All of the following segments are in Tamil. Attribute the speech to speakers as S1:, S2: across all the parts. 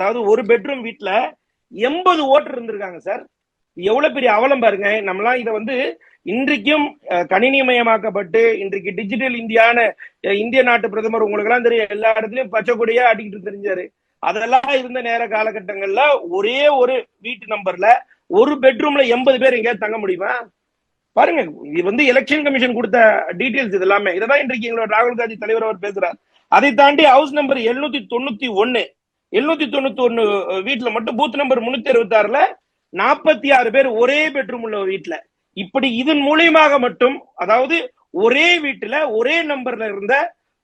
S1: அதாவது ஒரு பெட்ரூம் வீட்டுல 80 ஓட்டர் இருந்திருக்காங்க சார். எவ்வளவு பெரிய அவலம் பாருங்க. நம்மளாம் இதை வந்து இன்றைக்கும் கணினிமயமாக்கப்பட்டு இன்றைக்கு டிஜிட்டல் இந்தியான இந்திய நாட்டு பிரதமர் உங்களுக்கு எல்லாம் தெரியும், எல்லா இடத்துலயும் பச்சை கொடியா ஆட்டிக்கிட்டு தெரிஞ்சாரு. அதெல்லாம் இருந்த நேர காலகட்டங்கள்ல ஒரே ஒரு வீட்டு நம்பர்ல ஒரு பெட்ரூம்ல 80 பேர் எங்கேயாவது தங்க முடியுமா? பாருங்க, இது வந்து எலெக்ஷன் கமிஷன் கொடுத்த டீடைல்ஸ். இது எல்லாமே இதான் இன்றைக்கு எங்களோட ராகுல் காந்தி தலைவர் அவர் பேசுறார். அதை தாண்டி ஹவுஸ் நம்பர் 791 வீட்டுல மட்டும் பூத் நம்பர் 366ல 46 பேர் ஒரே பெட்ரூம் உள்ள வீட்டுல. இப்படி இதன் மூலியமாக மட்டும், அதாவது ஒரே வீட்டுல ஒரே நம்பர்ல இருந்த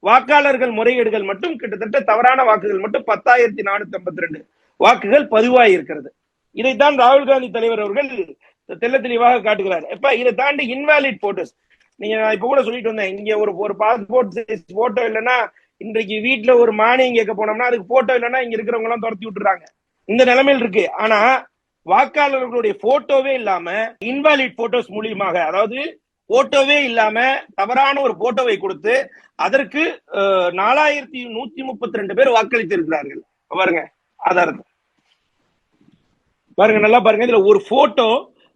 S1: வாக்காளர்கள் முறைகேடுகள் மட்டும் கிட்டத்தட்ட தவறான வாக்குகள் மட்டும் 10,452 வாக்குகள் பதிவாகி இருக்கிறது. இதைத்தான் ராகுல் காந்தி தலைவர் அவர்கள் தெல்ல தெளிவாக காட்டுகிறார். இப்ப இதை தாண்டி இன்வாலிட் போட்டோஸ், நீங்க இப்ப கூட சொல்லிட்டு வந்தேன், இங்க ஒரு பாஸ்போர்ட் சைஸ் போட்டோ இல்லைன்னா இன்றைக்கு வீட்டுல ஒரு மானியம் கேட்க போனோம்னா அதுக்கு போட்டோ இல்லைன்னா இங்க இருக்கிறவங்க எல்லாம் துரத்தி விட்டுறாங்க. இந்த நிலைமையில் இருக்கு. ஆனா வாக்காளர்களுடைய போட்டோவே இல்லாம இன்வாலிட் போட்டோஸ் மூலியமாக, அதாவது போட்டோவே இல்லாம தவறான ஒரு போட்டோவை கொடுத்து அதற்கு 4132 பேர் வாக்களித்து இருக்கிறார்கள். பாருங்க ஆதாரத்தை பாருங்க, நல்லா பாருங்க. இதுல ஒரு போட்டோ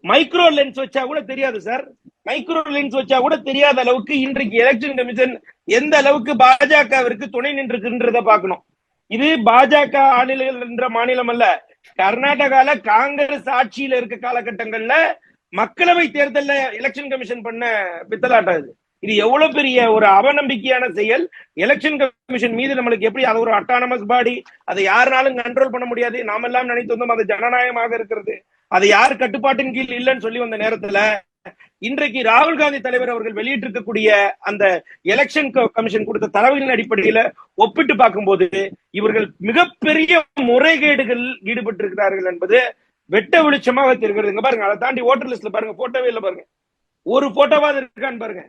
S1: மைக்ரோ லென்ஸ் வச்சா கூட தெரியாது சார். மைக்ரோ லென்ஸ் வச்சா கூட தெரியாத அளவுக்கு இன்றைக்கு எலெக்ஷன் கமிஷன் எந்த அளவுக்கு பாஜகவிற்கு துணை நின்றுன்றத பார்க்கணும். இது பாஜக ஆளுநர்கள் என்ற மாநிலம் அல்ல. கர்நாடகால காங்கிரஸ் ஆட்சியில இருக்க காலகட்டங்கள்ல மக்களவை தேர்தல்ல எலெக்ஷன் கமிஷன் பண்ண பித்தலாட்டம் இது. இது எவ்வளவு பெரிய ஒரு அவநம்பிக்கையான செயல். எலெக்ஷன் கமிஷன் மீது நம்மளுக்கு எப்படி அது ஒரு அட்டானமஸ் பாடி, அதை யாருனாலும் கண்ட்ரோல் பண்ண முடியாது. நாம எல்லாம் நினைத்து வந்தோம் அது ஜனநாயகமாக இருக்கிறது, அது யார் கட்டுப்பாட்டின் கீழ் இல்லைன்னு சொல்லி வந்த நேரத்துல இன்றைக்கு ராகுல் காந்தி தலைவர் அவர்கள் வெளியிட்டிருக்கக்கூடிய அந்த எலெக்ஷன் கமிஷன் கொடுத்த தரவுகளின் அடிப்படையில ஒப்பிட்டு பார்க்கும்போது இவர்கள் மிகப்பெரிய முறைகேடுகள் ஈடுபட்டிருக்கிறார்கள் என்பது வெட்ட வெளிச்சமாக தெரிகிறது. பாருங்க, அதை தாண்டி ஓட்டர் லிஸ்ட்ல பாருங்க, போட்டோவே இல்ல பாருங்க, ஒரு போட்டோவாது இருக்கான்னு பாருங்க.